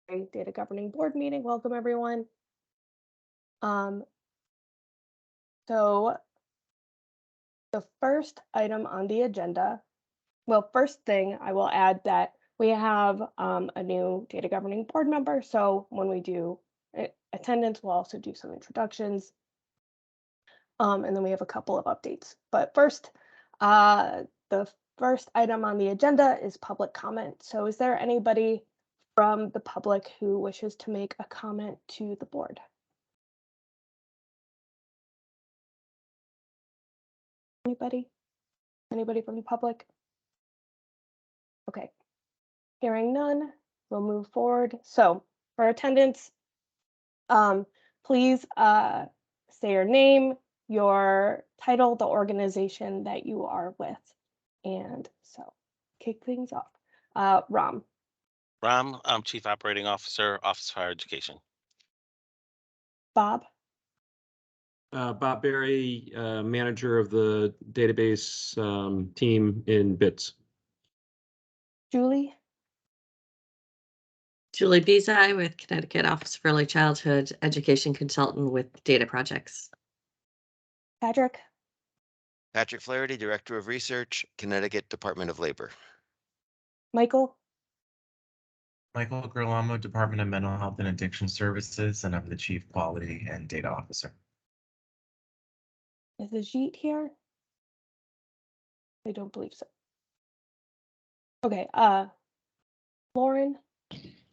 Data Governing Board meeting. Welcome, everyone. So the first item on the agenda, well, first thing I will add that we have a new Data Governing Board member. So when we do attendance, we'll also do some introductions. And then we have a couple of updates. But first, the first item on the agenda is public comment. So is there anybody from the public who wishes to make a comment to the board? Anybody? Anybody from the public? Okay. Hearing none, we'll move forward. So for attendance, please say your name, your title, the organization that you are with. And so kick things off. Ram. Ram, I'm Chief Operating Officer, Office of Higher Education. Bob. Bob Berry, manager of the database team in BITS. Julie. Julie Bezai with Connecticut Office of Early Childhood Education Consultant with Data Projects. Patrick. Patrick Flaherty, Director of Research, Connecticut Department of Labor. Michael. Michael Girolamo, Department of Mental Health and Addiction Services, and I'm the Chief Quality and Data Officer. Is Ajit here? I don't believe so. Okay, Lauren.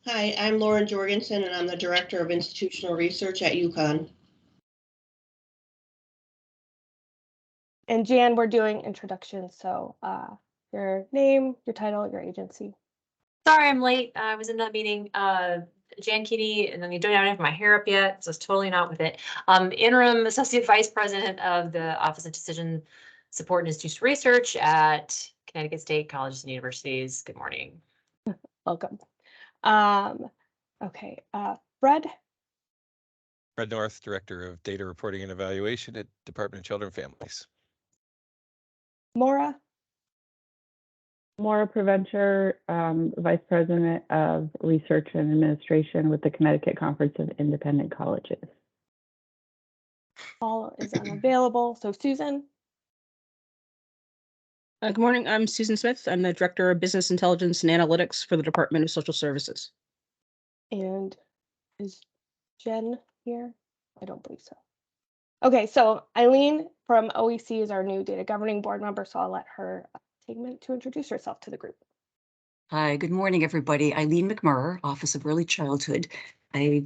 Hi, I'm Lauren Jorgensen, and I'm the Director of Institutional Research at UConn. And Jan, we're doing introductions, so your name, your title, your agency. Sorry, I'm late. I was in that meeting. Jan Keeney, and then you don't have my hair up yet, so it's totally not with it. Interim Associate Vice President of the Office of Decision Support and Institutional Research at Connecticut State Colleges and Universities. Good morning. Welcome. Okay, Fred. Fred North, Director of Data Reporting and Evaluation at Department of Children and Families. Maura. Maura Preventer, Vice President of Research and Administration with the Connecticut Conference of Independent Colleges. Paul is unavailable. So Susan. Good morning. I'm Susan Smith. I'm the Director of Business Intelligence and Analytics for the Department of Social Services. And is Jen here? I don't believe so. Okay, so Eileen from OEC is our new Data Governing Board member, so I'll let her take a minute to introduce herself to the group. Hi, good morning, everybody. Eileen McMurr, Office of Early Childhood. I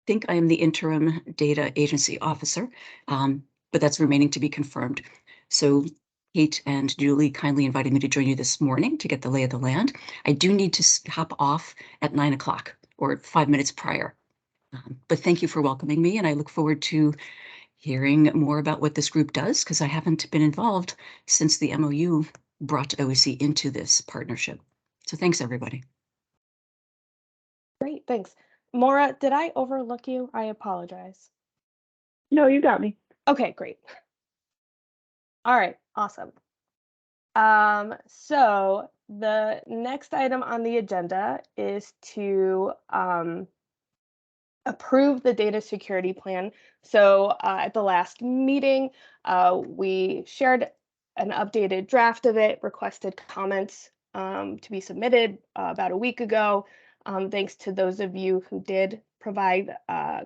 think I am the interim data agency officer, but that's remaining to be confirmed. So Kate and Julie kindly invited me to join you this morning to get the lay of the land. I do need to hop off at 9 o'clock or 5 minutes prior. But thank you for welcoming me, and I look forward to hearing more about what this group does, because I haven't been involved since the MOU brought OEC into this partnership. So thanks, everybody. Great, thanks. Maura, did I overlook you? I apologize. No, you got me. Okay, great. All right, awesome. So the next item on the agenda is to approve the data security plan. So at the last meeting, we shared an updated draft of it, requested comments to be submitted about a week ago. Thanks to those of you who did provide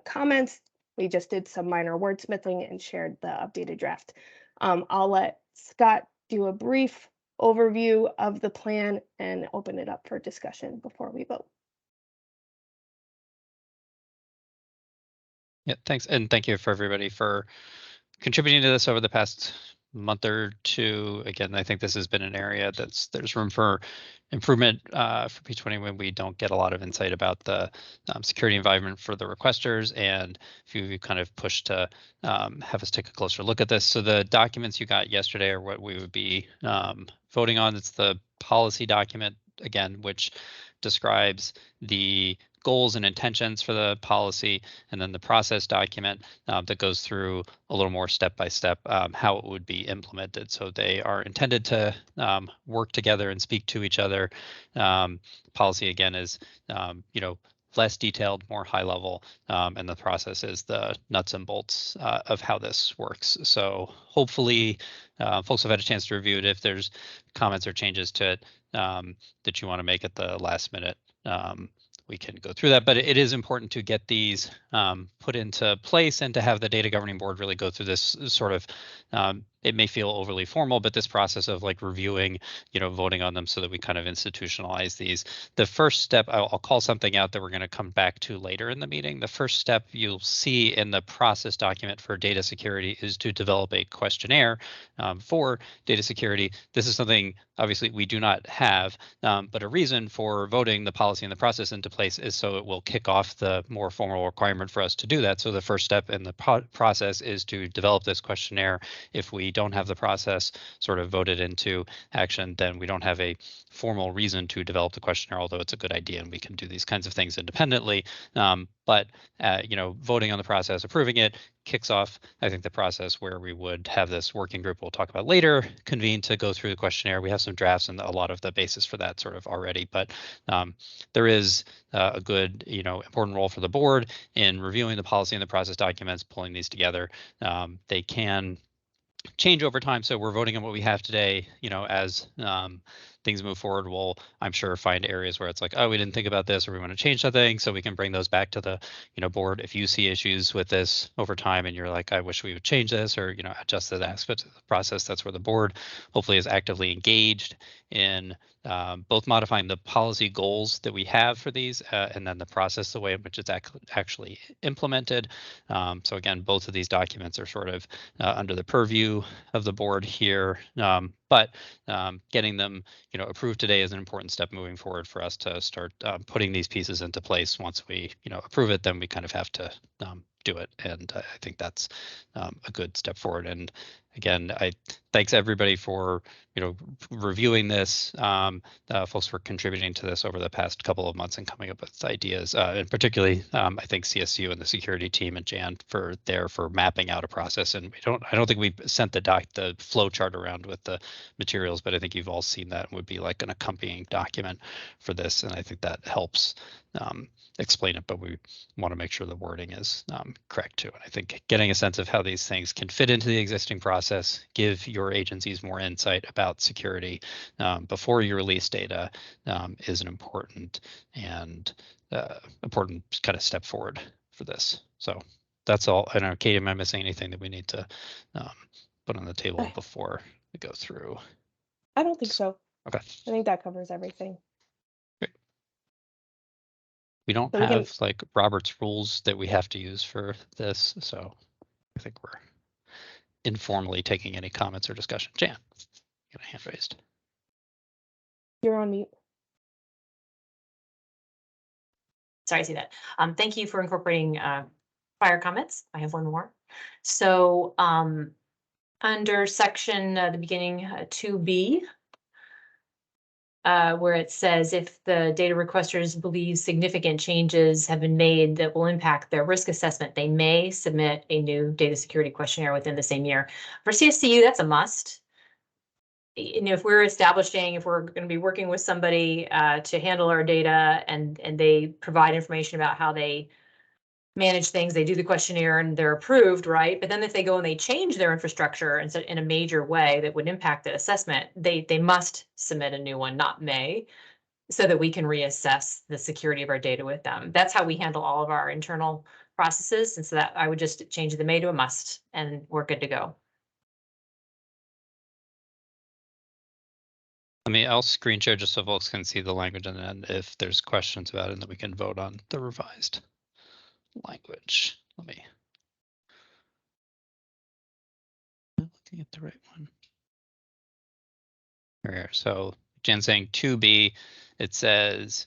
comments. We just did some minor wordsmithing and shared the updated draft. I'll let Scott do a brief overview of the plan and open it up for discussion before we vote. Yeah, thanks. And thank you for everybody for contributing to this over the past month or two. Again, I think this has been an area there's room for improvement for P20 when we don't get a lot of insight about the security environment for the requesters, and if you kind of pushed to have us take a closer look at this. So the documents you got yesterday are what we would be voting on. It's the policy document, again, which describes the goals and intentions for the policy, and then the process document that goes through a little more step by step how it would be implemented. So they are intended to work together and speak to each other. Policy, again, is less detailed, more high level, and the process is the nuts and bolts of how this works. So hopefully folks have had a chance to review it. If there's comments or changes to it that you want to make at the last minute, we can go through that, but it is important to get these put into place and to have the data governing board really go through this sort of, it may feel overly formal, but this process of like reviewing, voting on them so that we kind of institutionalize these. The first step, I'll call something out that we're going to come back to later in the meeting. The first step you'll see in the process document for data security is to develop a questionnaire for data security. This is something obviously we do not have, but a reason for voting the policy and the process into place is so it will kick off the more formal requirement for us to do that. So the first step in the process is to develop this questionnaire. If we don't have the process sort of voted into action, then we don't have a formal reason to develop the questionnaire, although it's a good idea and we can do these kinds of things independently. But voting on the process, approving it, kicks off, I think, the process where we would have this working group we'll talk about later convene to go through the questionnaire. We have some drafts and a lot of the basis for that sort of already, but there is a good, important role for the board in reviewing the policy and the process documents, pulling these together. They can change over time. So we're voting on what we have today, as things move forward, we'll, I'm sure, find areas where it's like, oh, we didn't think about this, or we want to change something. So we can bring those back to the, board. If you see issues with this over time and you're like, I wish we would change this, or, adjust that aspect of the process, that's where the board hopefully is actively engaged in both modifying the policy goals that we have for these and then the process, the way in which it's actually implemented. So again, both of these documents are sort of under the purview of the board here, but getting them approved today is an important step moving forward for us to start putting these pieces into place. Once we approve it, then we kind of have to do it, and I think that's a good step forward. And again, I thanks everybody for reviewing this, folks for contributing to this over the past couple of months and coming up with ideas, and particularly I think CSU and the security team and Jan for mapping out a process. And I don't think we sent the flow chart around with the materials, but I think you've all seen that. It would be like an accompanying document for this, and I think that helps explain it, but we want to make sure the wording is correct too. And I think getting a sense of how these things can fit into the existing process, give your agencies more insight about security before you release data is an important and important kind of step forward for this. So that's all. I don't know, Kate, am I missing anything that we need to put on the table before we go through? I don't think so. Okay. I think that covers everything. We don't So we have can- like Robert's rules that we have to use for this, so I think we're informally taking any comments or discussion. Jan, you got a hand raised. You're on mute. Sorry, I see that. Thank you for incorporating prior comments. I have one more. So under section, the beginning 2B, where it says if the data requesters believe significant changes have been made that will impact their risk assessment, they may submit a new data security questionnaire within the same year. For CSCU, that's a must. If we're going to be working with somebody to handle our data and they provide information about how they manage things, they do the questionnaire and they're approved, right? But then if they go and they change their infrastructure in a major way that would impact the assessment, they must submit a new one, not may, so that we can reassess the security of our data with them. That's how we handle all of our internal processes. And so that I would just change the may to a must and we're good to go. I'll screen share just so folks can see the language, and then if there's questions about it, then we can vote on the revised language. Let me. I'm looking at the right one. Here, so Jen saying 2B, it says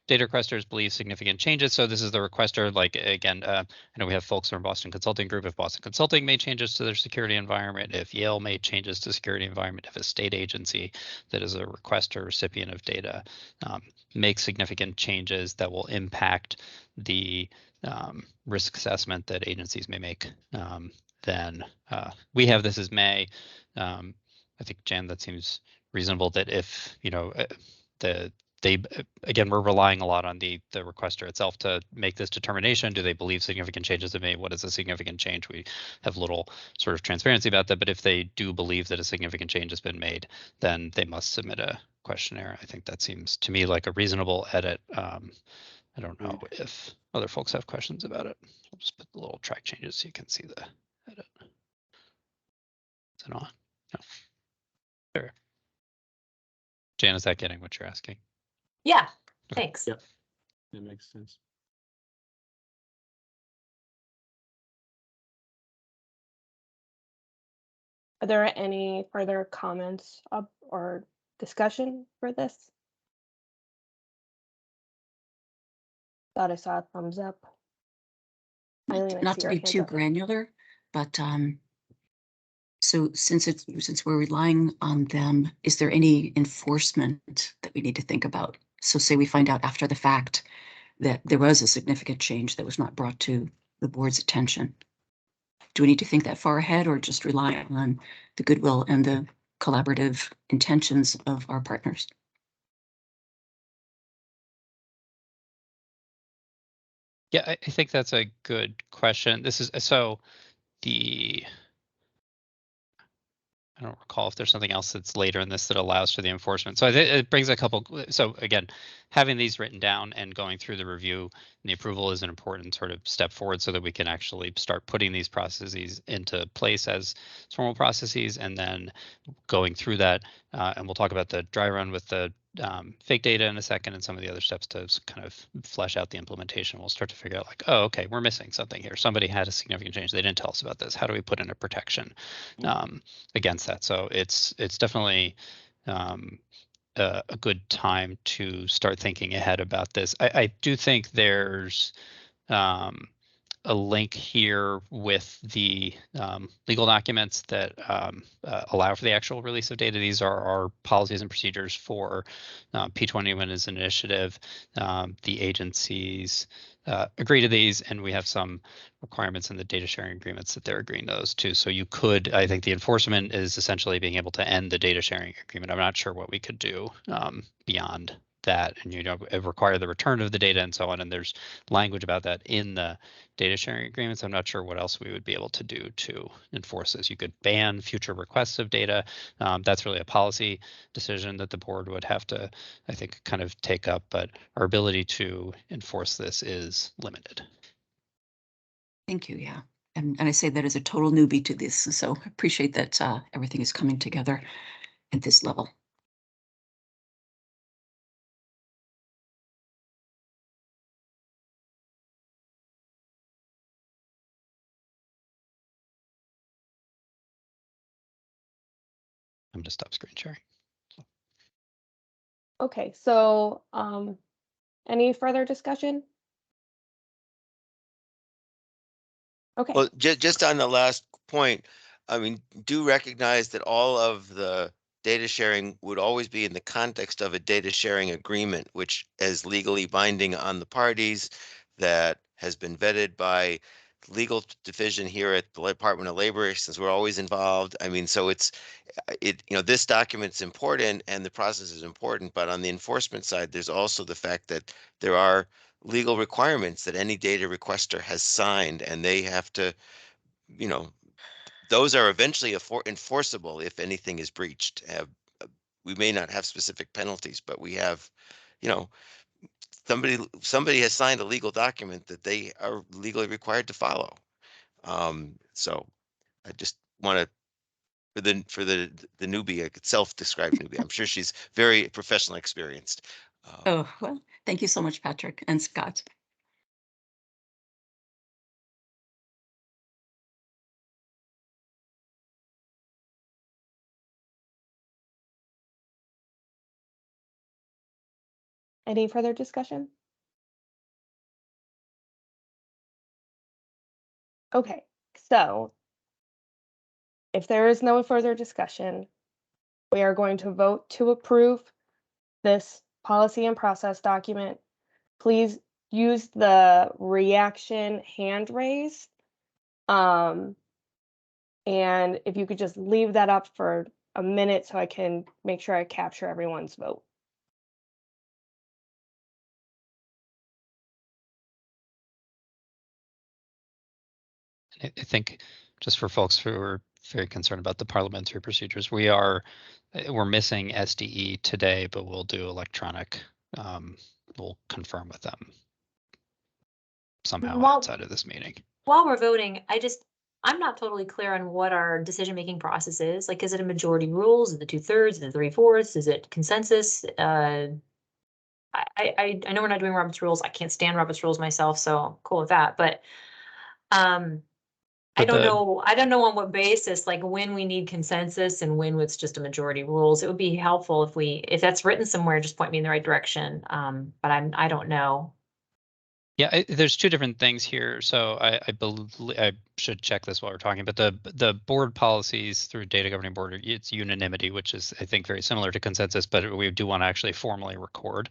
data requesters believe significant changes. So this is the requester, like, again, I know we have folks from Boston Consulting Group. If Boston Consulting made changes to their security environment, if Yale made changes to security environment, if a state agency that is a requester recipient of data makes significant changes that will impact the risk assessment that agencies may make, then we have this as may. I think, Jan, that seems reasonable, that if the again, we're relying a lot on the requester itself to make this determination. Do they believe significant changes have been made? What is a significant change? We have little sort of transparency about that, but if they do believe that a significant change has been made, then they must submit a questionnaire. I think that seems to me like a reasonable edit. I don't know if other folks have questions about it. I'll just put the little track changes so you can see the edit. Is it on? No. Sure. Jan, is that getting what you're asking? Yeah, thanks. Yep, that makes sense. Are there any further comments or discussion for this? Thought I saw a thumbs up. Eileen, I Not see to your be hands too up. granular, but so since we're relying on them, is there any enforcement that we need to think about? So say we find out after the fact that there was a significant change that was not brought to the board's attention. Do we need to think that far ahead or just rely on the goodwill and the collaborative intentions of our partners? Yeah, I think that's a good question. This is so I don't recall if there's something else that's later in this that allows for the enforcement. So I think it brings a couple. So again, having these written down and going through the review and the approval is an important sort of step forward so that we can actually start putting these processes into place as formal processes, and then going through that. And we'll talk about the dry run with the fake data in a second and some of the other steps to kind of flesh out the implementation. We'll start to figure out like, oh, okay, we're missing something here. Somebody had a significant change. They didn't tell us about this. How do we put in a protection against that? So it's definitely a good time to start thinking ahead about this. I do think there's a link here with the legal documents that allow for the actual release of data. These are our policies and procedures for P20 when is an initiative. The agencies agree to these, and we have some requirements in the data sharing agreements that they're agreeing to those too. So you could, I think the enforcement is essentially being able to end the data sharing agreement. I'm not sure what we could do beyond that, and require the return of the data and so on. And there's language about that in the data sharing agreements. I'm not sure what else we would be able to do to enforce this. You could ban future requests of data. That's really a policy decision that the board would have to, I think, kind of take up, but our ability to enforce this is limited. Thank you, yeah. And I say that as a total newbie to this, so I appreciate that everything is coming together at this level. I'm gonna stop screen sharing. Okay, so any further discussion? Okay. Well, just on the last point, I mean, do recognize that all of the data sharing would always be in the context of a data sharing agreement, which is legally binding on the parties, that has been vetted by legal division here at the Department of Labor, since we're always involved. I mean, so this document's important and the process is important, but on the enforcement side, there's also the fact that there are legal requirements that any data requester has signed, and they have to, you know, those are eventually enforceable if anything is breached. We may not have specific penalties, but we have, you know, somebody has signed a legal document that they are legally required to follow. So I just want to, for the newbie, a self-described newbie, I'm sure she's very professionally experienced. Oh, well, thank you so much, Patrick and Scott. Any further discussion? Okay, so if there is no further discussion, we are going to vote to approve this policy and process document. Please use the reaction hand raise. And if you could just leave that up for a minute so I can make sure I capture everyone's vote. I think just for folks who are very concerned about the parliamentary procedures, we're missing SDE today, but we'll do electronic. We'll confirm with them somehow outside of this meeting. While we're voting, I'm not totally clear on what our decision-making process is. Like, is it a majority rules? Is it 2/3? Is it 3/4? Is it consensus? I know we're not doing Robert's rules. I can't stand Robert's rules myself, so I'm cool with that. But I don't know on what basis, like when we need consensus and when it's just a majority rules. It would be helpful if that's written somewhere, just point me in the right direction. But I don't know. Yeah, there's two different things here. So I believe I should check this while we're talking. But the board policies through data governing board, it's unanimity, which is I think very similar to consensus. But we do want to actually formally record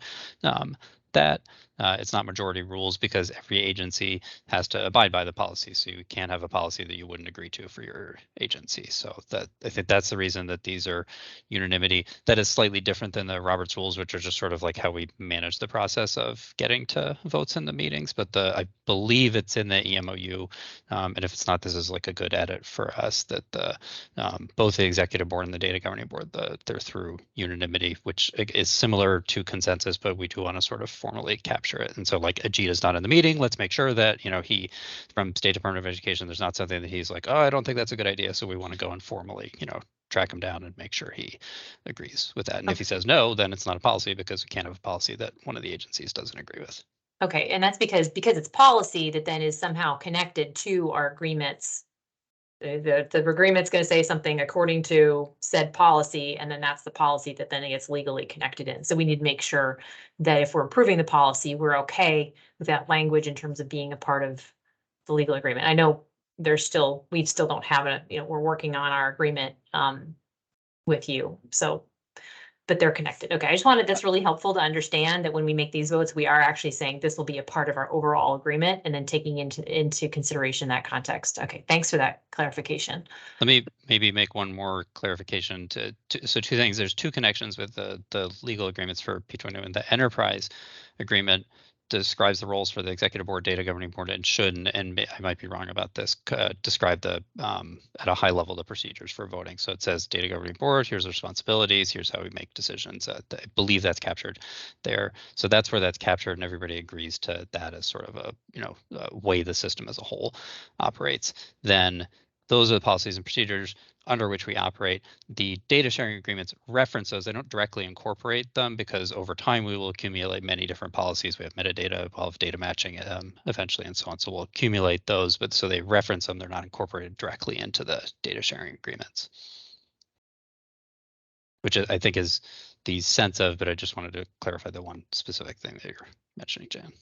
that. It's not majority rules because every agency has to abide by the policy. So you can't have a policy that you wouldn't agree to for your agency. So that I think that's the reason that these are unanimity. That is slightly different than the Robert's rules, which are just sort of like how we manage the process of getting to votes in the meetings. But I believe it's in the EMOU. And if it's not, this is like a good edit for us that both the executive board and the data governing board, they're through unanimity, which is similar to consensus, but we do want to sort of formally capture it. And so like Ajita's not in the meeting. Let's make sure that, he from State Department of Education, there's not something that he's like, oh, I don't think that's a good idea. So we want to go and formally, track him down and make sure he agrees with that. And if he says no, then it's not a policy because we can't have a policy that one of the agencies doesn't agree with. Okay, and that's because it's policy that then is somehow connected to our agreements. The agreement's going to say something according to said policy, and then that's the policy that then it gets legally connected in. So we need to make sure that if we're approving the policy, we're okay with that language in terms of being a part of the legal agreement. I know we still don't have we're working on our agreement with you. So, but they're connected. Okay, that's really helpful to understand that when we make these votes, we are actually saying this will be a part of our overall agreement and then taking into consideration that context. Okay, thanks for that clarification. Let me maybe make one more clarification so two things. There's two connections with the legal agreements for P20 and the enterprise agreement describes the roles for the executive board, data governing board, and should, and I might be wrong about this, describe at a high level the procedures for voting. So it says data governing board, here's the responsibilities, here's how we make decisions. I believe that's captured there. So that's where that's captured, and everybody agrees to that as sort of a way the system as a whole operates. Then those are the policies and procedures under which we operate. The data sharing agreements reference those. They don't directly incorporate them because over time we will accumulate many different policies. We have metadata, we'll have data matching eventually, and so on. So we'll accumulate those, but so they reference them. They're not incorporated directly into the data sharing agreements, which I think is the sense of, but I just wanted to clarify the one specific thing that you're mentioning, Jan.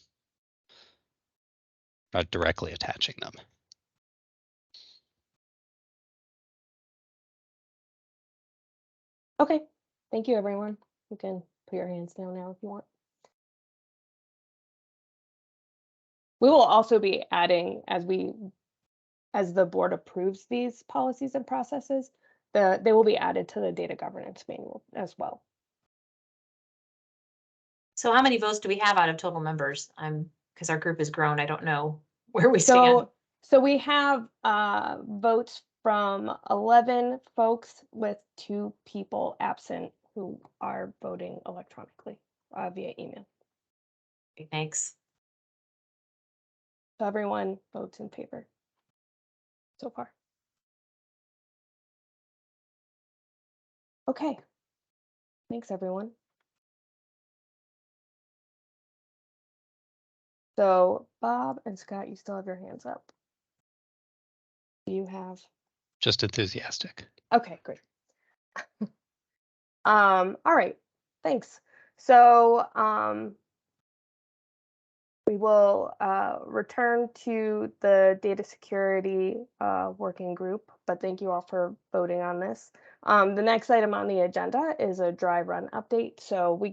Not directly attaching them. Okay, thank you, everyone. You can put your hands down now if you want. We will also be adding, as the board approves these policies and processes, they will be added to the data governance manual as well. So how many votes do we have out of total members? Because our group has grown. I don't know where we stand. So we have votes from 11 folks with 2 people absent who are voting electronically via email. Okay, thanks. So everyone votes in favor so far. Okay. Thanks, everyone. So Bob and Scott, you still have your hands up. Do you have? Just enthusiastic. Okay, great. All right, thanks. So we will return to the data security working group, but thank you all for voting on this. The next item on the agenda is a dry run update. So we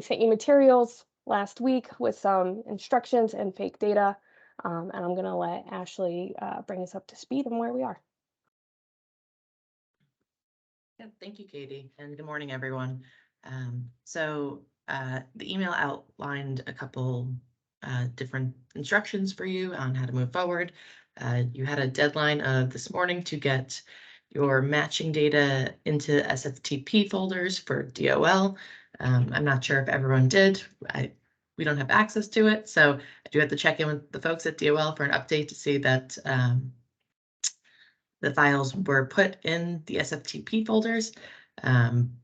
sent you materials last week with some instructions and fake data, and I'm gonna let Ashley bring us up to speed on where we are. Yeah, thank you, Katie, and good morning, everyone. The email outlined a couple different instructions for you on how to move forward. You had a deadline this morning to get your matching data into SFTP folders for DOL. I'm not sure if everyone did. We don't have access to it, so I do have to check in with the folks at DOL for an update to see that the files were put in the SFTP folders.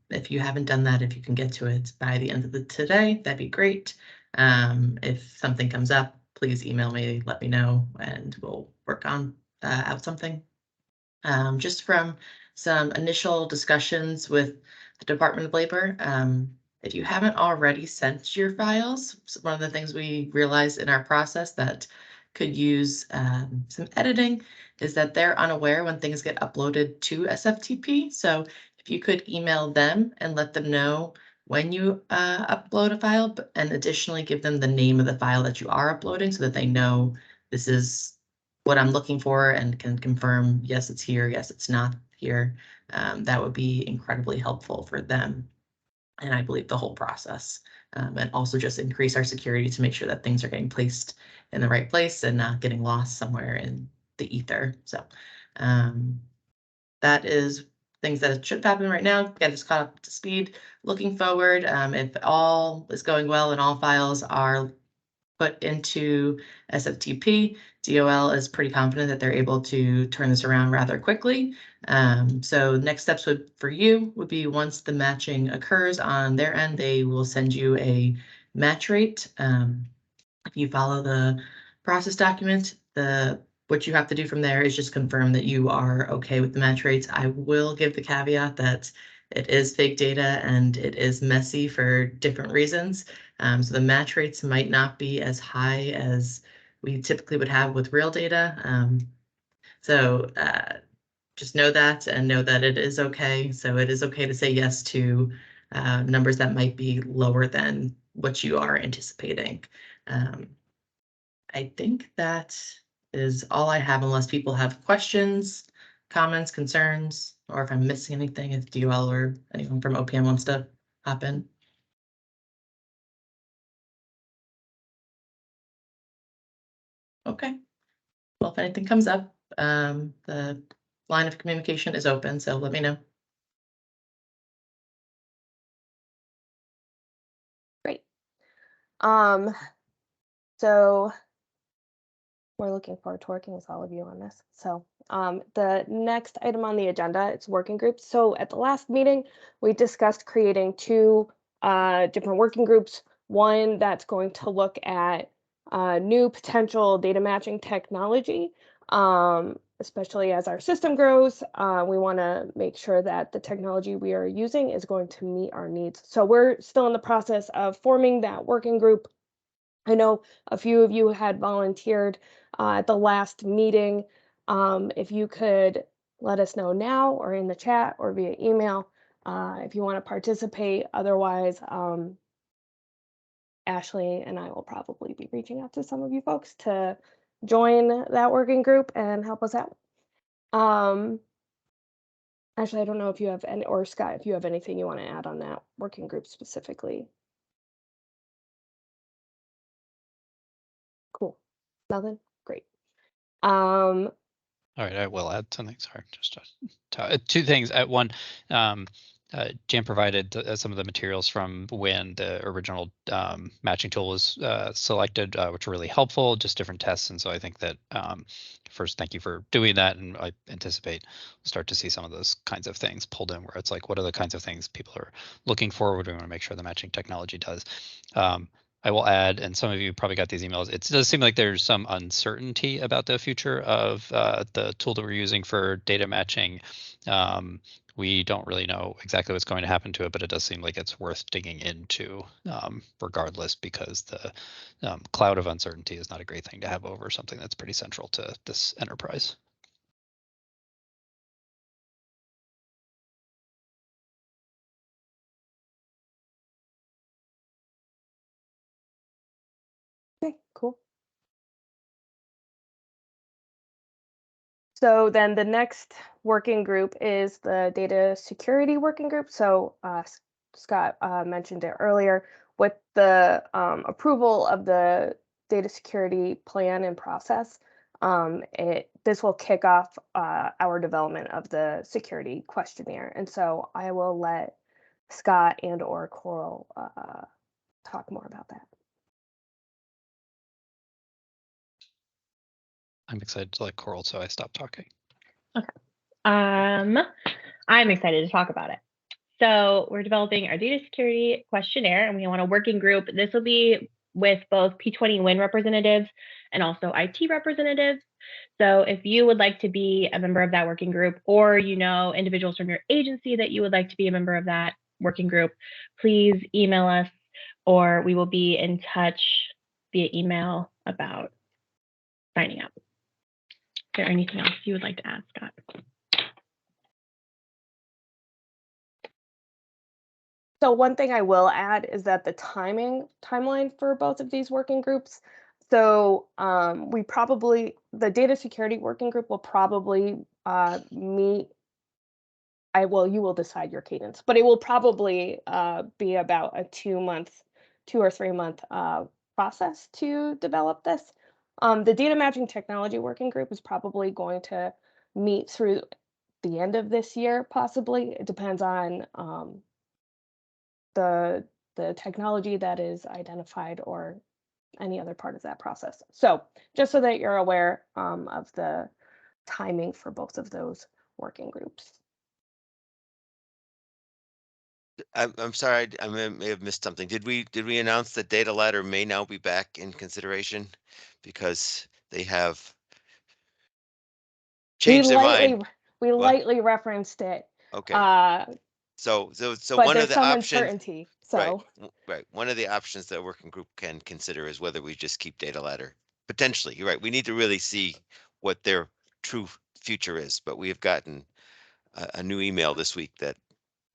If you haven't done that, if you can get to it by the end of today, that'd be great. If something comes up, please email me, let me know, and we'll work on out something. Just from some initial discussions with the Department of Labor, if you haven't already sent your files, one of the things we realized in our process that could use some editing is that they're unaware when things get uploaded to SFTP. So if you could email them and let them know when you upload a file, and additionally give them the name of the file that you are uploading so that they know this is what I'm looking for and can confirm, yes, it's here, yes, it's not here. That would be incredibly helpful for them. And I believe the whole process. And also just increase our security to make sure that things are getting placed in the right place and not getting lost somewhere in the ether. So that is things that should happen right now. Get us caught up to speed. Looking forward, if all is going well and all files are put into SFTP, DOL is pretty confident that they're able to turn this around rather quickly. So next steps for you would be once the matching occurs on their end, they will send you a match rate. If you follow the process document, what you have to do from there is just confirm that you are okay with the match rates. I will give the caveat that it is fake data and it is messy for different reasons. So the match rates might not be as high as we typically would have with real data. So just know that and know that it is okay. So it is okay to say yes to numbers that might be lower than what you are anticipating. I think that is all I have unless people have questions, comments, concerns, or if I'm missing anything, if DOL or anyone from OPM wants to hop in. Okay. Well, if anything comes up, the line of communication is open, so let me know. Great. So we're looking forward to working with all of you on this. So the next item on the agenda is working groups. So at the last meeting, we discussed creating two different working groups. One that's going to look at new potential data matching technology, especially as our system grows. We want to make sure that the technology we are using is going to meet our needs. So we're still in the process of forming that working group. I know a few of you had volunteered at the last meeting. If you could let us know now or in the chat or via email if you want to participate. Otherwise, Ashley and I will probably be reaching out to some of you folks to join that working group and help us out. Ashley, I don't know if you have any, or Scott, if you have anything you want to add on that working group specifically. Cool. Nothing? Great. All right, I will add something. Sorry, just two things. One, Jan provided some of the materials from when the original matching tool was selected, which were really helpful, just different tests. And so I think that first, thank you for doing that. And I anticipate we'll start to see some of those kinds of things pulled in where it's like, what are the kinds of things people are looking for? What do we want to make sure the matching technology does? I will add, and some of you probably got these emails, it does seem like there's some uncertainty about the future of the tool that we're using for data matching. We don't really know exactly what's going to happen to it, but it does seem like it's worth digging into regardless, because the cloud of uncertainty is not a great thing to have over something that's pretty central to this enterprise. Okay, cool. So then the next working group is the data security working group. So Scott mentioned it earlier. With the approval of the data security plan and process. This will kick off our development of the security questionnaire. And so I will let Scott and or Coral talk more about that. I'm excited to let Coral, so I stopped talking. I'm excited to talk about it. So we're developing our data security questionnaire, and we want a working group. This will be with both P20 WIN representatives and also IT representatives. So if you would like to be a member of that working group, or you know individuals from your agency that you would like to be a member of that working group, please email us, or we will be in touch via email about signing up. Is there anything else you would like to add, Scott? So one thing I will add is that the timeline for both of these working groups. So the data security working group will probably meet. You will decide your cadence, but it will probably be about a 2 or 3 month process to develop this. The data matching technology working group is probably going to meet through the end of this year, possibly. It depends on the technology that is identified or any other part of that process. So just so that you're aware of the timing for both of those working groups. I'm sorry, I may have missed something. Did we announce that data ladder may now be back in consideration because they have changed their mind? We What? lightly referenced it. Okay. Uh, So but one of there's the some options, uncertainty. right, So right. One of the options that working group can consider is whether we just keep data ladder. Potentially, you're right. We need to really see what their true future is, but we have gotten a new email this week that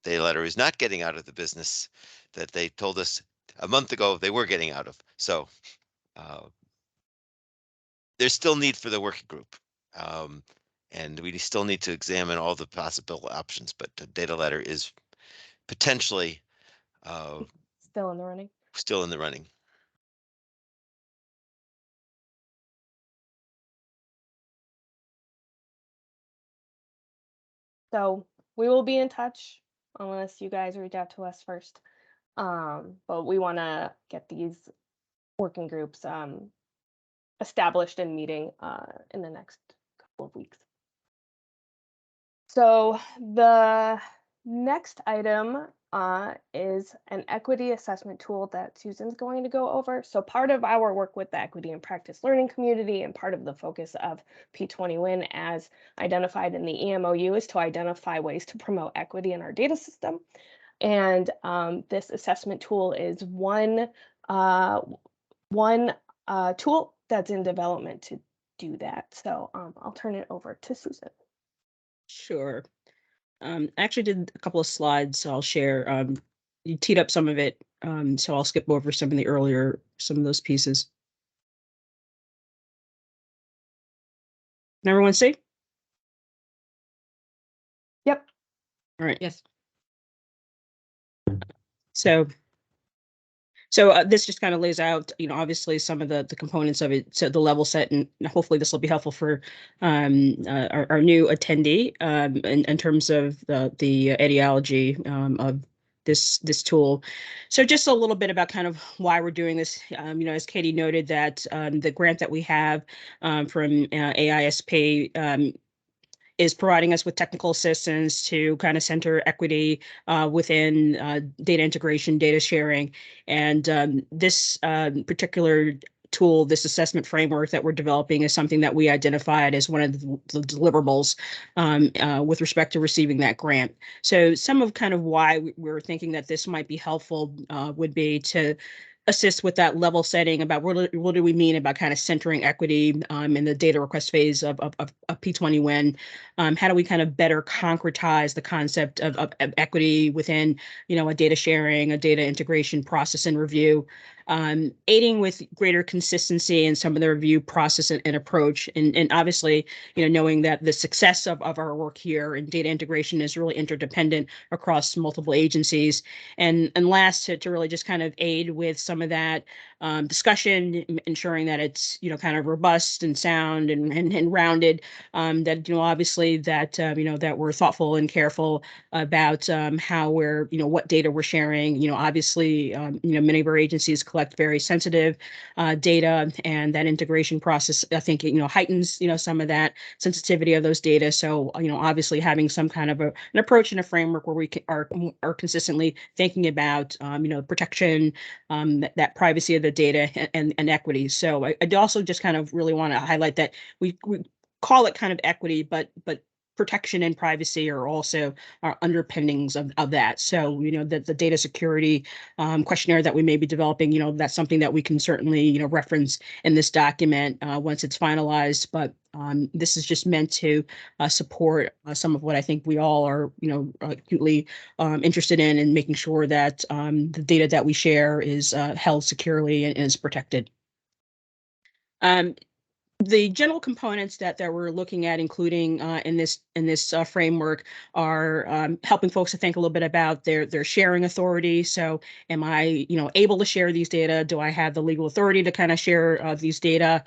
data ladder is not getting out of the business that they told us a month ago they were getting out of. So there's still need for the working group. And we still need to examine all the possible options, but the data ladder is potentially still in the running. still in the running. So we will be in touch unless you guys reach out to us first. But we want to get these working groups established and meeting in the next couple of weeks. So the next item is an equity assessment tool that Susan's going to go over. So part of our work with the equity and practice learning community and part of the focus of P20 WIN as identified in the EMOU is to identify ways to promote equity in our data system. And this assessment tool is one tool that's in development to do that. So I'll turn it over to Susan. Sure. I actually did a couple of slides, so I'll share. You teed up some of it, so I'll skip over some of those pieces. Can everyone see? Yep. All right. Yes. So this just kind of lays out, obviously some of the components of it. So the level set, and hopefully this will be helpful for our new attendee in terms of the ideology of this tool. So just a little bit about kind of why we're doing this. As Katie noted, that the grant that we have from AISP is providing us with technical assistance to kind of center equity within data integration, data sharing. And this particular tool, this assessment framework that we're developing is something that we identified as one of the deliverables with respect to receiving that grant. So some of kind of why we're thinking that this might be helpful would be to assist with that level setting about what do we mean about kind of centering equity in the data request phase of P20 WIN. How do we kind of better concretize the concept of equity within, a data sharing, a data integration process and review? aiding with greater consistency in some of the review process and approach. And obviously, knowing that the success of our work here in data integration is really interdependent across multiple agencies. And last, to really just kind of aid with some of that discussion, ensuring that it's, kind of robust and sound and rounded, that, obviously that, that we're thoughtful and careful about how we're, what data we're sharing. Obviously, many of our agencies collect very sensitive data, and that integration process, I think, heightens, some of that sensitivity of those data. So, obviously having some kind of an approach and a framework where we are consistently thinking about, protection, that privacy of the data and equity. So I also just kind of really want to highlight that we call it kind of equity, but protection and privacy are also underpinnings of that. So, the data security questionnaire that we may be developing, that's something that we can certainly, reference in this document once it's finalized. But this is just meant to support some of what I think we all are, acutely interested in making sure that the data that we share is held securely and is protected. The general components that we're looking at, including in this framework, are helping folks to think a little bit about their sharing authority. So, am I able to share these data? Do I have the legal authority to kind of share these data?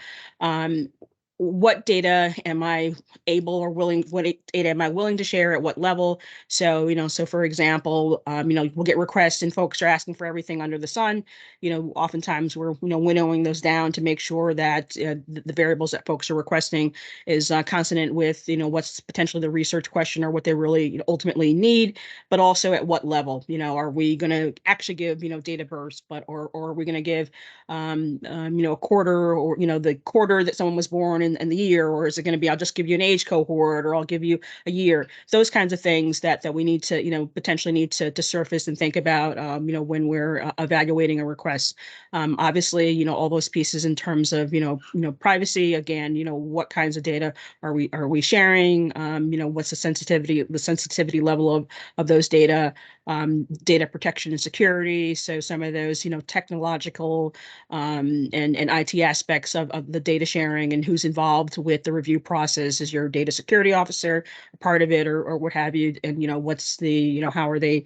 What data am I able or willing? What data am I willing to share at what level? So, so for example, we'll get requests and folks are asking for everything under the sun. Oftentimes we're, winnowing those down to make sure that the variables that folks are requesting is consonant with, what's potentially the research question or what they really ultimately need, but also at what level. Are we going to actually give, data bursts, or are we going to give, a quarter, or, the quarter that someone was born in the year, or is it going to be, I'll just give you an age cohort, or I'll give you a year? Those kinds of things that we need to, potentially need to surface and think about, when we're evaluating a request. Obviously, all those pieces in terms of, privacy, again, what kinds of data are we sharing? What's the sensitivity level of those data? Data protection and security. So some of those, technological and IT aspects of the data sharing and who's involved with the review process. Is your data security officer a part of it, or what have you? And, what's the, how are they,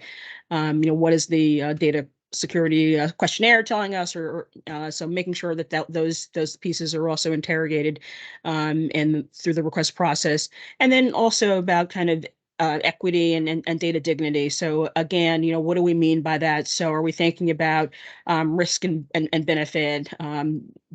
what is the data security questionnaire telling us, or so making sure that those pieces are also interrogated and through the request process. And then also about kind of equity and data dignity. So again, what do we mean by that? So are we thinking about risk and benefit,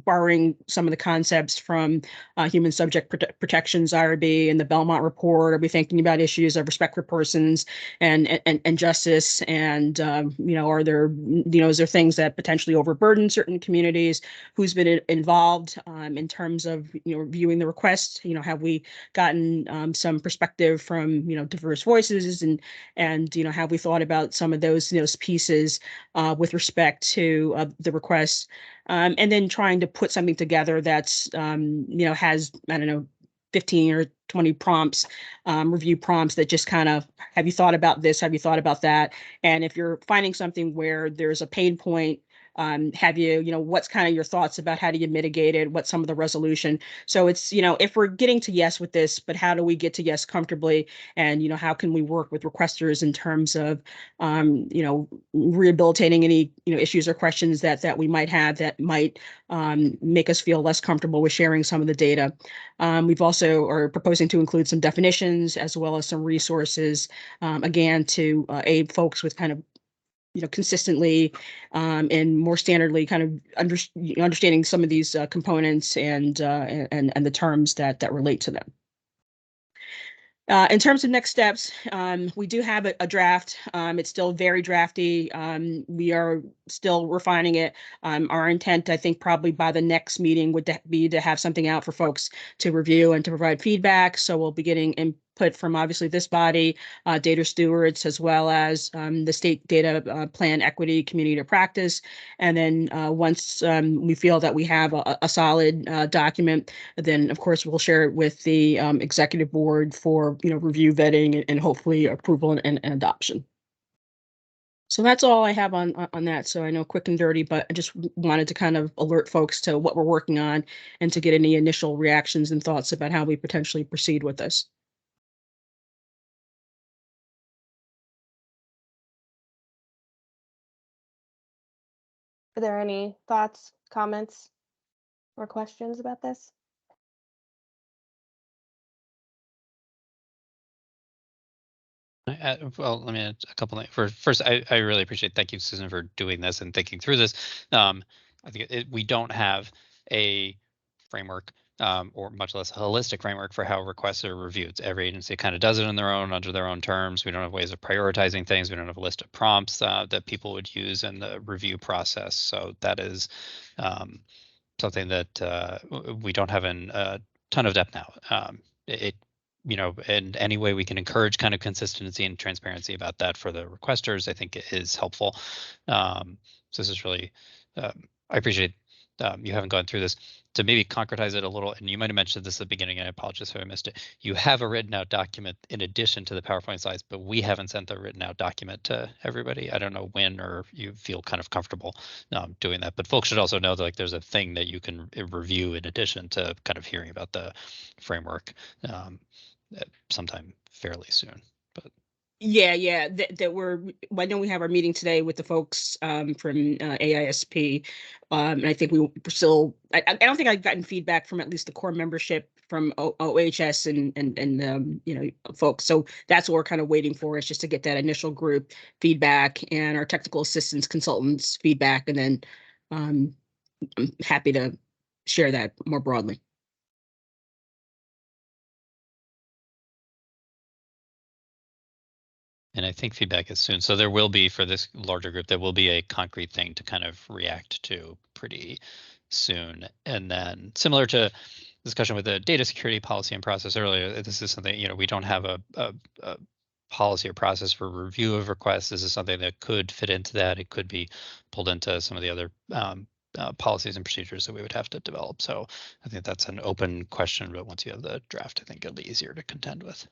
borrowing some of the concepts from Human Subject Protections, IRB, and the Belmont Report? Are we thinking about issues of respect for persons and justice? And are there, is there things that potentially overburden certain communities? Who's been involved in terms of reviewing the request? Have we gotten some perspective from diverse voices, and have we thought about some of those pieces with respect to the request, and then trying to put something together that's has, I don't know, 15 or 20 prompts, review prompts that just kind of, have you thought about this? Have you thought about that? And if you're finding something where there's a pain point, have you, what's kind of your thoughts about how do you mitigate it? What's some of the resolution? So it's, if we're getting to yes with this, but how do we get to yes comfortably? And, how can we work with requesters in terms of, rehabilitating any, issues or questions that we might have that might make us feel less comfortable with sharing some of the data. We've also are proposing to include some definitions as well as some resources, again, to aid folks with kind of consistently and more standardly kind of understanding some of these components and the terms that relate to them. In terms of next steps, we do have a draft. It's still very drafty. We are still refining it. Our intent, I think, probably by the next meeting would be to have something out for folks to review and to provide feedback. So we'll be getting input from obviously this body, data stewards, as well as the state data plan equity community to practice. And then once we feel that we have a solid document, then of course we'll share it with the executive board for review, vetting, and hopefully approval and adoption. So that's all I have on that. So I know quick and dirty, but I just wanted to kind of alert folks to what we're working on and to get any initial reactions and thoughts about how we potentially proceed with this. Are there any thoughts, comments, or questions about this? Well, let me add a couple things. First, I really appreciate, thank you, Susan, for doing this and thinking through this. I think we don't have a framework or much less a holistic framework for how requests are reviewed. Every agency kind of does it on their own, under their own terms. We don't have ways of prioritizing things. We don't have a list of prompts that people would use in the review process. So that is something that we don't have in a ton of depth now. In any way we can encourage kind of consistency and transparency about that for the requesters, I think it is helpful. So this is really, I appreciate you haven't gone through this to maybe concretize it a little. And you might have mentioned this at the beginning, and I apologize if I missed it. You have a written out document in addition to the PowerPoint slides, but we haven't sent the written out document to everybody. I don't know when or you feel kind of comfortable doing that, but folks should also know that like there's a thing that you can review in addition to kind of hearing about the framework sometime fairly soon. But Yeah, I know we have our meeting today with the folks from AISP, and I think we still. I don't think I've gotten feedback from at least the core membership from OHS and folks. So that's what we're kind of waiting for, is just to get that initial group feedback and our technical assistance consultants feedback, and then I'm happy to share that more broadly. And I think feedback is soon. So there will be, for this larger group, there will be a concrete thing to kind of react to pretty soon. And then similar to discussion with the data security policy and process earlier, this is something, we don't have a policy or process for review of requests. This is something that could fit into that. It could be pulled into some of the other policies and procedures that we would have to develop. So I think that's an open question, but once you have the draft, I think it'll be easier to contend with.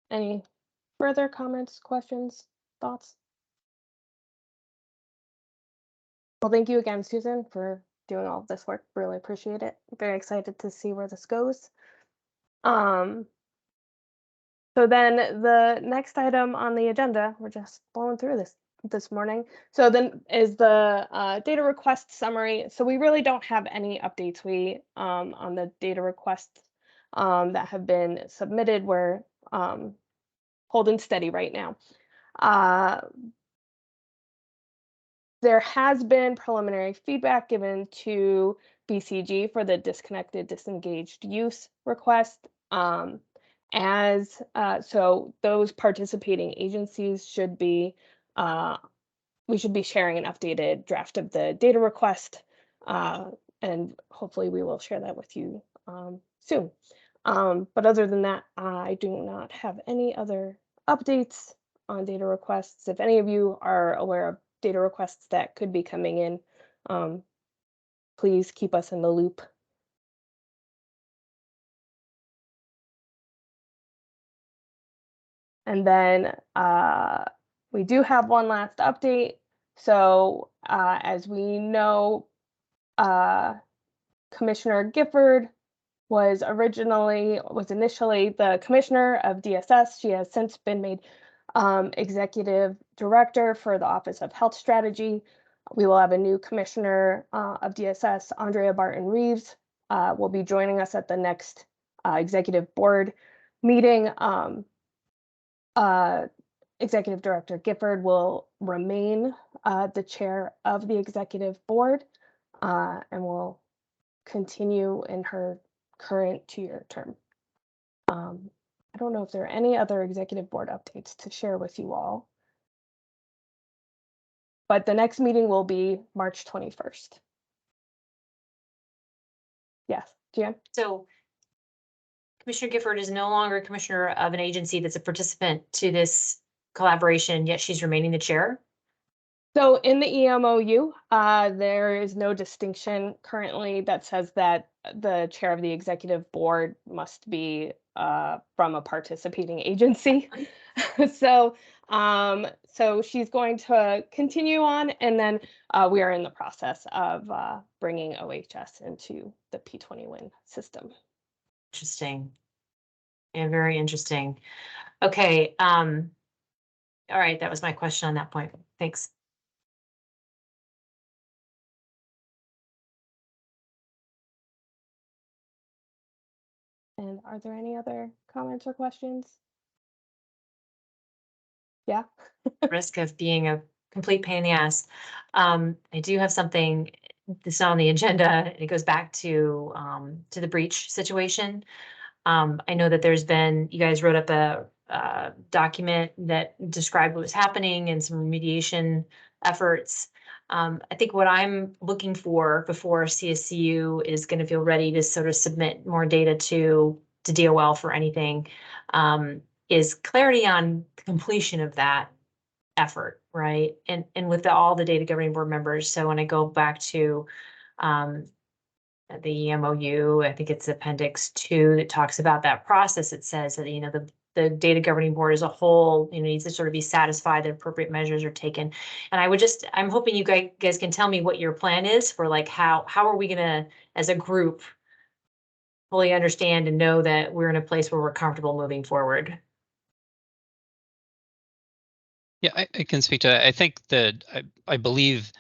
Any further comments, questions, thoughts? Well, thank you again, Susan, for doing all of this work. Really appreciate it. Very excited to see where this goes. So then the next item on the agenda, we're just blowing through this morning. So then is the data request summary. So we really don't have any updates on the data requests that have been submitted. We're holding steady right now. There has been preliminary feedback given to BCG for the disconnected, disengaged use request. So those participating agencies should be, we should be sharing an updated draft of the data request, and hopefully we will share that with you soon. But other than that, I do not have any other updates on data requests. If any of you are aware of data requests that could be coming in, please keep us in the loop. And then we do have one last update. So as we know, Commissioner Gifford was initially the commissioner of DSS. She has since been made executive director for the Office of Health Strategy. We will have a new commissioner of DSS, Andrea Barton Reeves, will be joining us at the next executive board meeting. Executive Director Gifford will remain the chair of the executive board and will continue in her current 2-year term. I don't know if there are any other executive board updates to share with you all, but the next meeting will be March 21st. Yes, Jan? So Commissioner Gifford is no longer commissioner of an agency that's a participant to this collaboration, yet she's remaining the chair. So in the EMOU, there is no distinction currently that says that the chair of the executive board must be from a participating agency. So, so she's going to continue on, and then we are in the process of bringing OHS into the P20 Win system. Interesting. And very interesting. Okay. All right. That was my question on that point. Thanks. And are there any other comments or questions? Yeah. Risk of being a complete pain in the ass. I do have something that's on the agenda, and it goes back to the breach situation. I know that there's been, you guys wrote up a document that described what was happening and some remediation efforts. I think what I'm looking for before CSCU is going to feel ready to sort of submit more data to DOL for anything, is clarity on completion of that effort, right? And with all the data governing board members. So when I go back to the EMOU, I think it's Appendix 2 that talks about that process. It says that, you know, the data governing board as a whole, you know, needs to sort of be satisfied that appropriate measures are taken. And I'm hoping you guys can tell me what your plan is for, like, how are we gonna, as a group, fully understand and know that we're in a place where we're comfortable moving forward. Yeah, I can speak to that. I think that I believe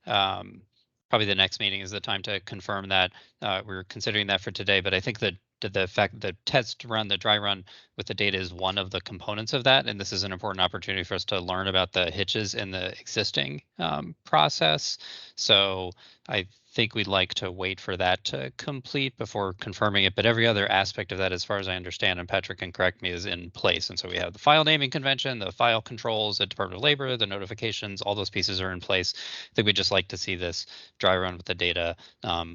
probably the next meeting is the time to confirm that. We're considering that for today, but I think that the fact that the test run, the dry run with the data is one of the components of that. And this is an important opportunity for us to learn about the hitches in the existing process. So I think we'd like to wait for that to complete before confirming it. But every other aspect of that, as far as I understand, and Patrick can correct me, is in place. And so we have the file naming convention, the file controls at Department of Labor, the notifications, all those pieces are in place. I think we'd just like to see this dry run with the data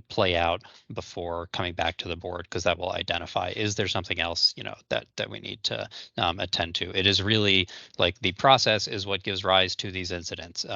play out before coming back to the board, because that will identify, is there something else, you know, that we need to attend to. It is really like the process is what gives rise to these incidents.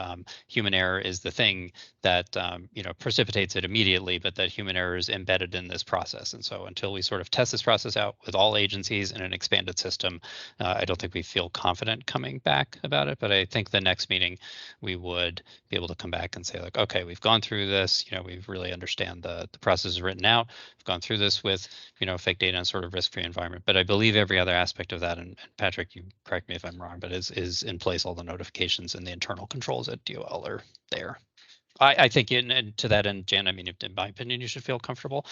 Human error is the thing that you know, precipitates it immediately, but that human error is embedded in this process. And so until we sort of test this process out with all agencies in an expanded system, I don't think we feel confident coming back about it. But I think the next meeting we would be able to come back and say, like, okay, we've gone through this, you know, we really understand the process is written out. We've gone through this with, you know, fake data and sort of risk-free environment. But I believe every other aspect of that, and Patrick, you correct me if I'm wrong, but is in place. All the notifications and the internal controls at DOL are there. I think to that end, Jan, I mean, in my opinion, you should feel comfortable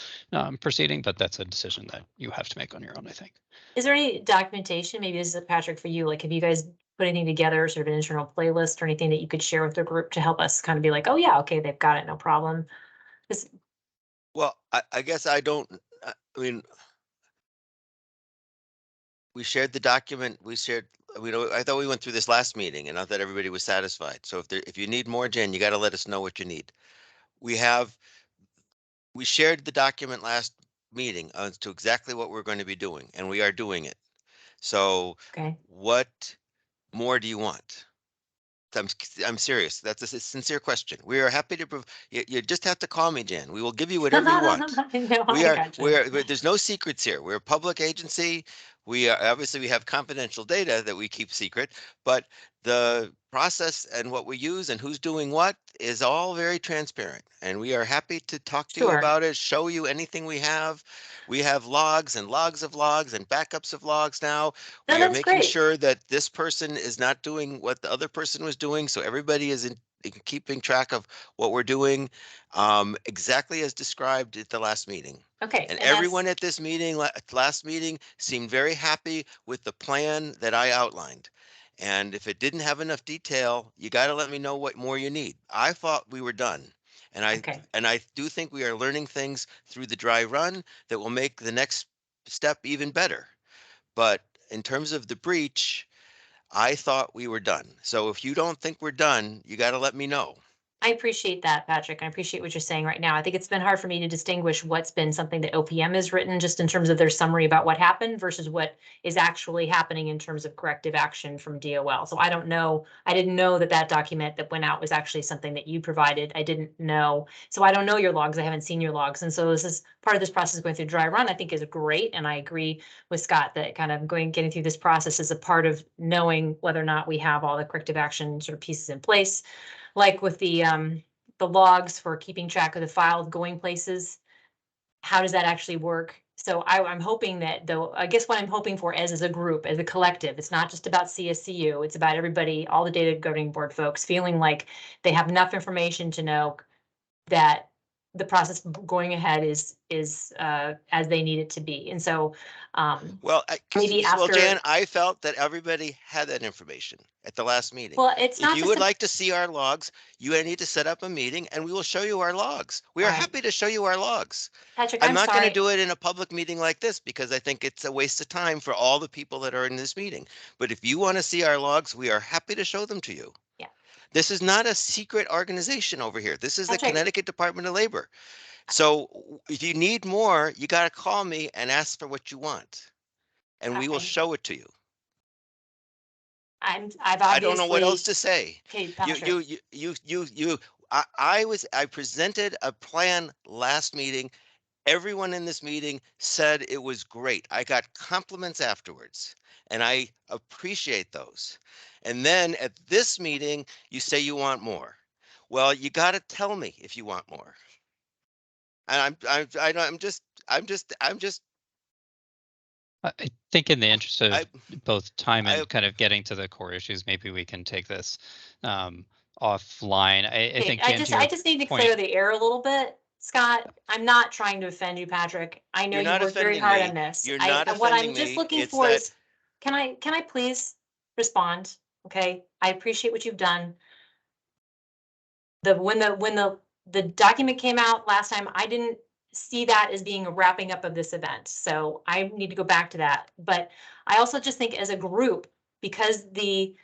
proceeding, but that's a decision that you have to make on your own, I think. Is there any documentation? Maybe this is Patrick for you. Like, have you guys put anything together, sort of an internal playlist or anything that you could share with the group to help us kind of be like, oh yeah, okay, they've got it, no problem? Well, I guess I don't, I mean, we shared the document, we shared, I thought we went through this last meeting and I thought everybody was satisfied. So if you need more, Jen, you got to let us know what you need. We shared the document last meeting as to exactly what we're going to be doing, and we are doing it. So what more do you want? I'm serious. That's a sincere question. We are happy to. You just have to call me, Jan. We will give you whatever you want. There's no secrets here. We're a public agency. We are obviously we have confidential data that we keep secret, but the process and what we use and who's doing what is all very transparent. And we are happy to talk to you about it, show you anything we have. We have logs and logs of logs and backups of logs now. We are making sure that this person is not doing what the other person was doing. So everybody is in keeping track of what we're doing exactly as described at the last meeting. Okay. And everyone at this meeting, last meeting, seemed very happy with the plan that I outlined. And if it didn't have enough detail, you got to let me know what more you need. I thought we were done. And I do think we are learning things through the dry run that will make the next step even better. But in terms of the breach, I thought we were done. So if you don't think we're done, you got to let me know. I appreciate that, Patrick. I appreciate what you're saying right now. I think it's been hard for me to distinguish what's been something that OPM has written just in terms of their summary about what happened versus what is actually happening in terms of corrective action from DOL. So I don't know. I didn't know that that document that went out was actually something that you provided. I didn't know. So I don't know your logs. I haven't seen your logs. And so this is part of this process going through dry run, I think is great. And I agree with Scott that kind of getting through this process is a part of knowing whether or not we have all the corrective action sort of pieces in place. Like with the logs for keeping track of the files going places, how does that actually work? So I'm hoping that, though, I guess what I'm hoping for as a group, as a collective, it's not just about CSCU, it's about everybody, all the data governing board folks feeling like they have enough information to know that the process going ahead is as they need it to be. And so Well, maybe well, after, Jan, I felt that everybody had that information at the last meeting. well, it's If not you just would a- like to see our logs, you need to set up a meeting and we will show you our logs. We are All right. happy to show you our logs. Patrick, I'm I'm not going to sorry. do it in a public meeting like this because I think it's a waste of time for all the people that are in this meeting. But if you want to see our logs, we are happy to show them to you. Yeah. This is not a secret organization over here. This is the Patrick. Connecticut Department of Labor. So if you need more, you got to call me and ask for what you want, and we will show it to you. I've I don't know what else obviously, to say. okay, Patrick. I presented a plan last meeting. Everyone in this meeting said it was great. I got compliments afterwards, and I appreciate those. And then at this meeting, you say you want more. Well, you got to tell me if you want more. And I'm just I think in the interest of I both time I and kind of getting to the core issues, maybe we can take this offline. I Okay, think, Jan, to I your just need to point, clear the air a little bit, Scott. I'm not trying to offend you, Patrick. I know You're you not worked very offending hard me. on this. You're not What offending I'm just me. looking It's for that is, can I please respond? Okay, I appreciate what you've done. When the document came out last time, I didn't see that as being a wrapping up of this event. So I need to go back to that. But I also just think as a group, because the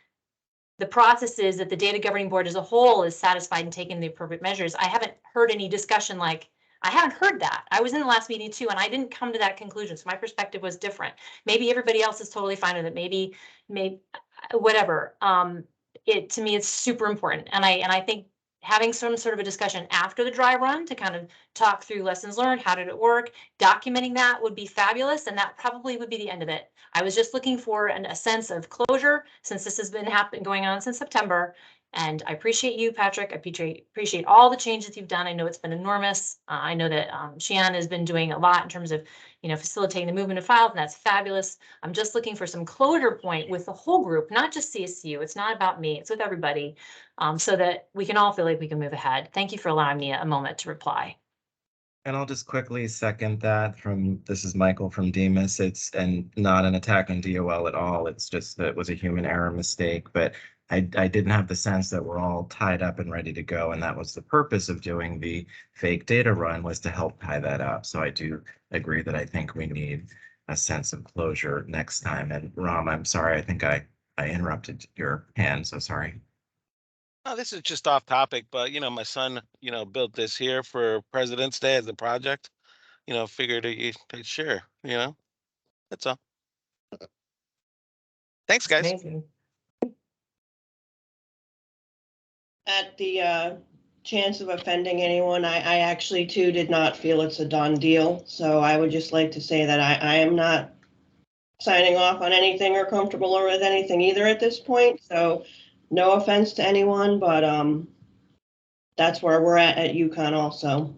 process is that the data governing board as a whole is satisfied and taking the appropriate measures. I haven't heard any discussion like, I haven't heard that. I was in the last meeting too, and I didn't come to that conclusion. So my perspective was different. Maybe everybody else is totally fine with it. Maybe whatever. To me, it's super important. And I think having some sort of a discussion after the dry run to kind of talk through lessons learned, how did it work, documenting that would be fabulous. And that probably would be the end of it. I was just looking for a sense of closure since this has been going on since September. And I appreciate you, Patrick. I appreciate all the changes you've done. I know it's been enormous. I know that Shian has been doing a lot in terms of, facilitating the movement of files, and that's fabulous. I'm just looking for some closure point with the whole group, not just CSU. It's not about me. It's with everybody, so that we can all feel like we can move ahead. Thank you for allowing me a moment to reply. And I'll just quickly second that this is Michael from Demas. It's not an attack on DOL at all. It's just that it was a human error mistake, but I didn't have the sense that we're all tied up and ready to go. And that was the purpose of doing the fake data run, was to help tie that up. So I do agree that I think we need a sense of closure next time. And Ram, I'm sorry, I think I interrupted your hand, so sorry. Oh, this is just off topic, but my son, built this here for President's Day as a project. Figured he'd share, that's all. Thanks, guys. Amazing. At the chance of offending anyone, I actually too did not feel it's a done deal. So I would just like to say that I am not signing off on anything or comfortable or with anything either at this point. So no offense to anyone, but that's where we're at UConn also.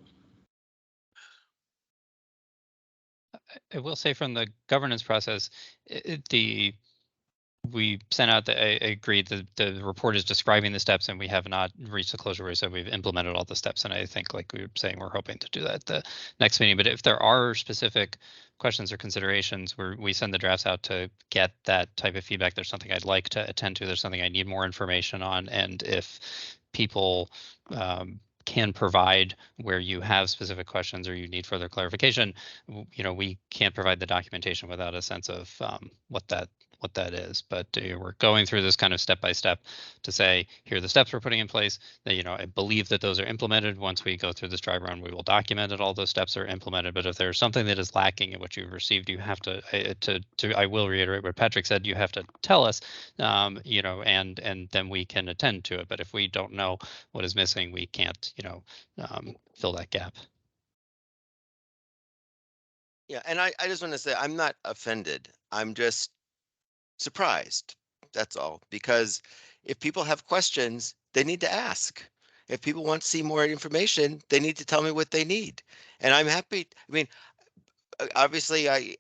I will say from the governance process, we sent out I agreed that the report is describing the steps, and we have not reached the closure where we said we've implemented all the steps. And I think, like we were saying, we're hoping to do that at the next meeting. But if there are specific questions or considerations, we send the drafts out to get that type of feedback. There's something I'd like to attend to. There's something I need more information on. And if people can provide where you have specific questions or you need further clarification, we can't provide the documentation without a sense of what that what that is. But we're going through this kind of step by step to say, here are the steps we're putting in place. That, you know, I believe that those are implemented. Once we go through this dry run, we will document that all those steps are implemented. But if there's something that is lacking in what you've received, you have to I will reiterate what Patrick said. You have to tell us, you know, and then we can attend to it. But if we don't know what is missing, we can't, you know, fill that gap. Yeah, and I just want to say I'm not offended. I'm just surprised. That's all. Because if people have questions, they need to ask. If people want to see more information, they need to tell me what they need. And I'm happy. I mean, obviously, I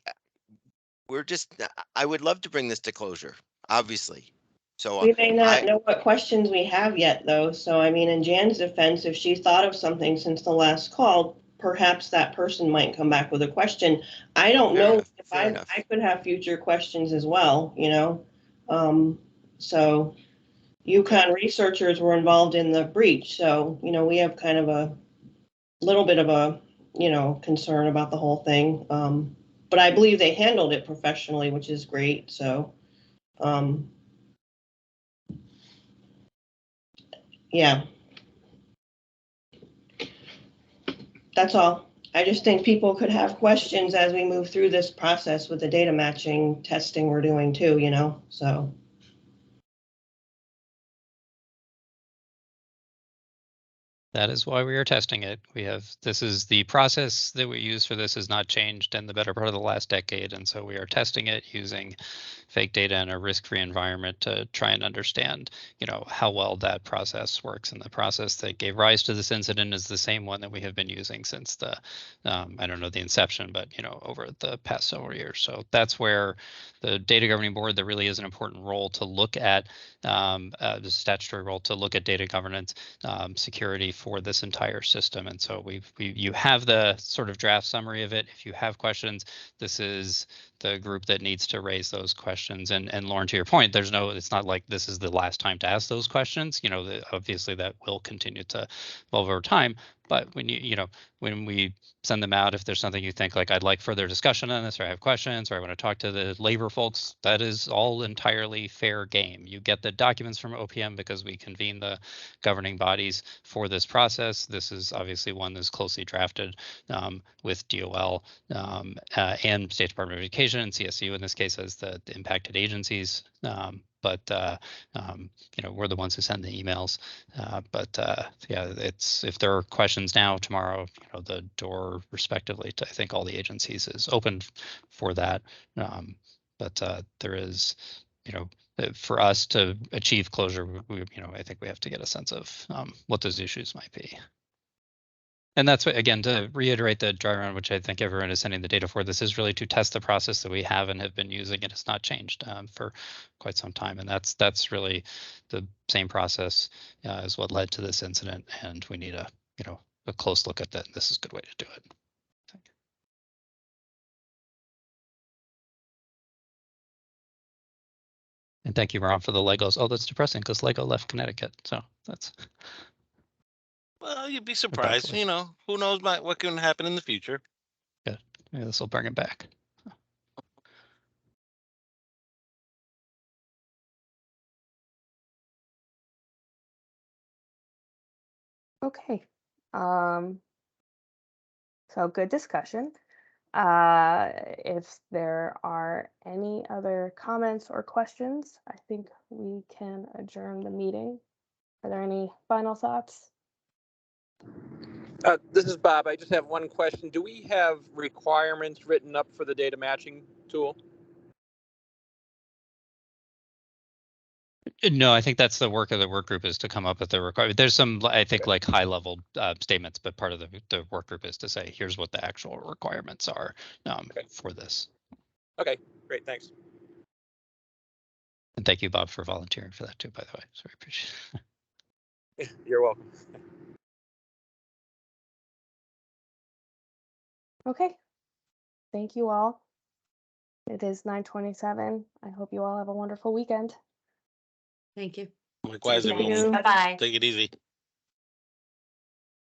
would love to bring this to closure, obviously. So We may not know what questions we have yet, though. So, I mean, in Jan's defense, if she's thought of something since the last call, perhaps that person might come back with a question. I don't know if I could have future questions as well, you know? So UConn researchers were involved in the breach. So, you know, we have kind of a little bit of a, you know, concern about the whole thing. But I believe they handled it professionally, which is great. So, yeah. That's all. I just think people could have questions as we move through this process with the data matching testing we're doing too, you know, so. That is why we are testing it. This is the process that we use for this has not changed in the better part of the last decade. And so we are testing it using fake data in a risk-free environment to try and understand, you know, how well that process works. And the process that gave rise to this incident is the same one that we have been using since the, I don't know the inception, but, you know, over the past several years. So that's where the data governing board, there really is an important role to look at, the statutory role to look at data governance, security for this entire system. And so you have the sort of draft summary of it. If you have questions, this is the group that needs to raise those questions. And Lauren, to your point, it's not like this is the last time to ask those questions. You know, obviously that will continue to evolve over time. But when when we send them out, if there's something you think like I'd like further discussion on this, or I have questions, or I want to talk to the labor folks, that is all entirely fair game. You get the documents from OPM because we convene the governing bodies for this process. This is obviously one that's closely drafted with DOL and State Department of Education and CSU in this case as the impacted agencies. But you know, we're the ones who send the emails. Yeah, if there are questions now, tomorrow, you know, the door respectively to I think all the agencies is open for that. There is, you know, for us to achieve closure, you know, I think we have to get a sense of what those issues might be. And that's what, again, to reiterate the dry run, which I think everyone is sending the data for, this is really to test the process that we have and have been using, and it's not changed for quite some time. And that's really the same process is what led to this incident. And we need a close look at that. This is a good way to do it. And thank you, Ron, for the Legos. Oh, that's depressing because Lego left Connecticut. So that's. Well, you'd be surprised. You know, who knows what can happen in the future. Yeah, this will bring it back. Okay. So good discussion. If there are any other comments or questions, I think we can adjourn the meeting. Are there any final thoughts? This is Bob. I just have one question. Do we have requirements written up for the data matching tool? No, I think that's the work of the work group is to come up with the requirement. There's some, I think, like high level statements, but part of the work group is to say, here's what the actual requirements are for this. Okay, great. Thanks. And thank you, Bob, for volunteering for that too, by the way. So I appreciate it. You're welcome. Okay. Thank you all. It is 9:27. I hope you all have a wonderful weekend. Thank you. Likewise, Thank everyone. you. Bye-bye. Take it easy.